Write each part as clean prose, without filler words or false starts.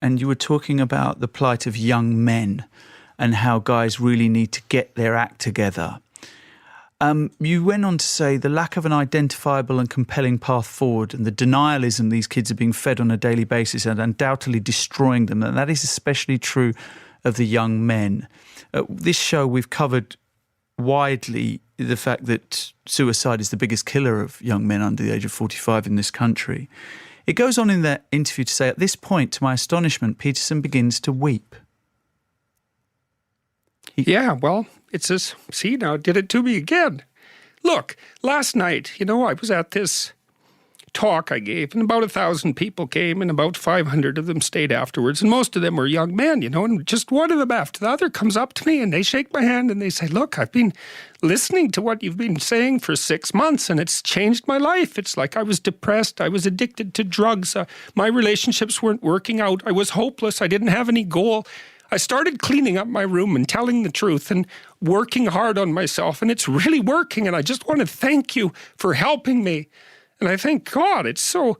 and you were talking about the plight of young men and how guys really need to get their act together. You went on to say the lack of an identifiable and compelling path forward and the denialism these kids are being fed on a daily basis and undoubtedly destroying them, and that is especially true of the young men. This show we've covered widely the fact that suicide is the biggest killer of young men under the age of 45 in this country. It goes on in that interview to say, at this point, to my astonishment, Peterson begins to weep. Yeah, well, it says, see, now it did it to me again. Look, last night, I was at this talk I gave, and about 1,000 people came, and about 500 of them stayed afterwards, and most of them were young men, and just one of them after the other comes up to me, and they shake my hand, and they say, look, I've been listening to what you've been saying for 6 months, and it's changed my life. It's like I was depressed, I was addicted to drugs, my relationships weren't working out, I was hopeless, I didn't have any goal. I started cleaning up my room and telling the truth and working hard on myself, and it's really working, and I just want to thank you for helping me. And I think, God, it's so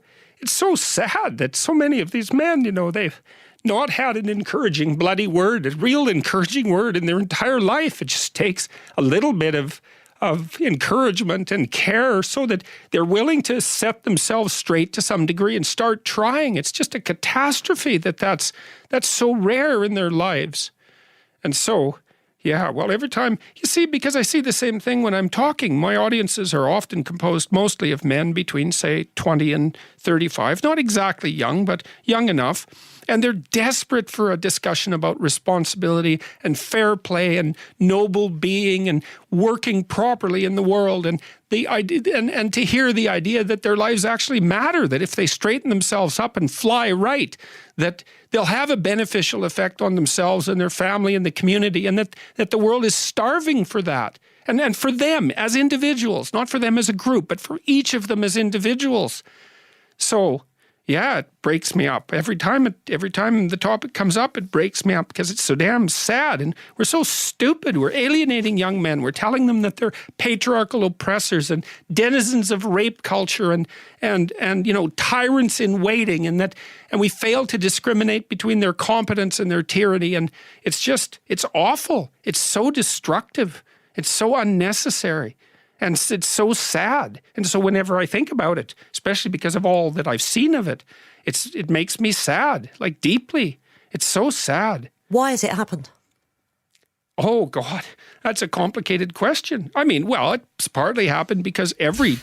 sad that so many of these men, they've not had an encouraging bloody word, a real encouraging word in their entire life. It just takes a little bit of encouragement and care so that they're willing to set themselves straight to some degree and start trying. It's just a catastrophe that's so rare in their lives. And so, yeah, well, every time, you see, because I see the same thing when I'm talking, my audiences are often composed mostly of men between, say, 20 and 35, not exactly young, but young enough. And they're desperate for a discussion about responsibility and fair play and noble being and working properly in the world, and the idea, and to hear the idea that their lives actually matter, that if they straighten themselves up and fly right, that they'll have a beneficial effect on themselves and their family and the community, and that the world is starving for that. And for them as individuals, not for them as a group, but for each of them as individuals. So, yeah, it breaks me up. Every time the topic comes up, it breaks me up because it's so damn sad. And we're so stupid. We're alienating young men. We're telling them that they're patriarchal oppressors and denizens of rape culture and tyrants in waiting, and we fail to discriminate between their competence and their tyranny. And it's awful. It's so destructive. It's so unnecessary. And it's so sad. And so whenever I think about it, especially because of all that I've seen of it, it makes me sad, like deeply. It's so sad. Why has it happened? Oh, God, that's a complicated question. I mean, well, it's partly happened because every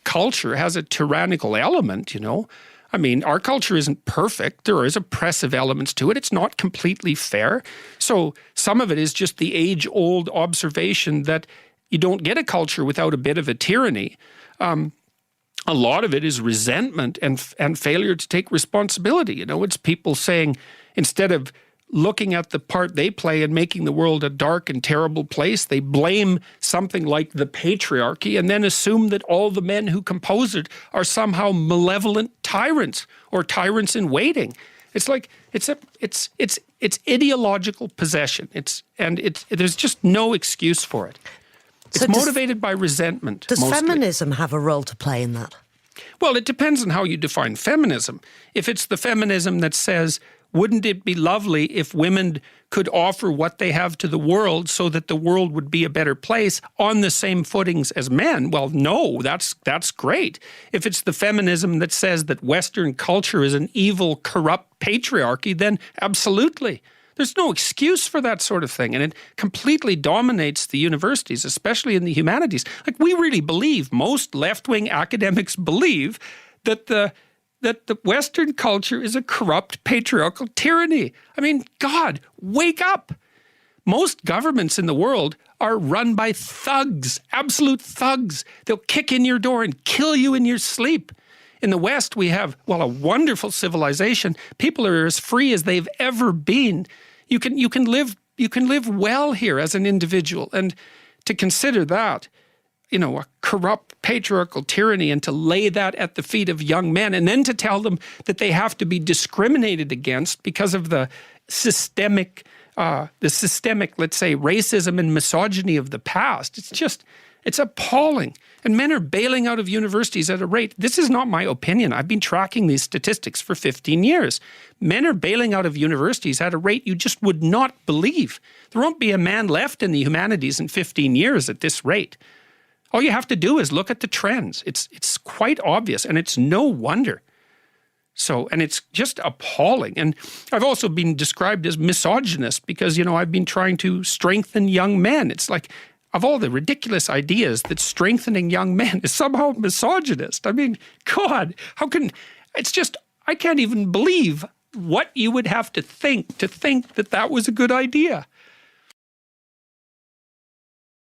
culture has a tyrannical element, I mean, our culture isn't perfect. There is oppressive elements to it. It's not completely fair. So some of it is just the age-old observation that you don't get a culture without a bit of a tyranny. A lot of it is resentment and failure to take responsibility. It's people saying, instead of looking at the part they play in making the world a dark and terrible place, they blame something like the patriarchy and then assume that all the men who compose it are somehow malevolent tyrants or tyrants in waiting. It's like it's ideological possession. There's just no excuse for it. It's motivated by resentment. Does mostly. Feminism have a role to play in that? Well, it depends on how you define feminism. If it's the feminism that says, wouldn't it be lovely if women could offer what they have to the world so that the world would be a better place on the same footings as men? Well, no, that's great. If it's the feminism that says that Western culture is an evil, corrupt patriarchy, then absolutely. There's no excuse for that sort of thing, and it completely dominates the universities, especially in the humanities. Like, we really believe, most left-wing academics believe, that the Western culture is a corrupt patriarchal tyranny. I mean, God, wake up. Most governments in the world are run by thugs, absolute thugs. They'll kick in your door and kill you in your sleep. In the West, we have, well, a wonderful civilization. People are as free as they've ever been. You can live well here as an individual. And to consider that, a corrupt patriarchal tyranny, and to lay that at the feet of young men, and then to tell them that they have to be discriminated against because of the systemic, let's say, racism and misogyny of the past. It's appalling. And men are bailing out of universities at a rate. This is not my opinion. I've been tracking these statistics for 15 years. Men are bailing out of universities at a rate you just would not believe. There won't be a man left in the humanities in 15 years at this rate. All you have to do is look at the trends. It's quite obvious, and it's no wonder. So, and it's just appalling. And I've also been described as misogynist because, I've been trying to strengthen young men. It's like, of all the ridiculous ideas, that strengthening young men is somehow misogynist. I mean, God, I can't even believe what you would have to think that that was a good idea.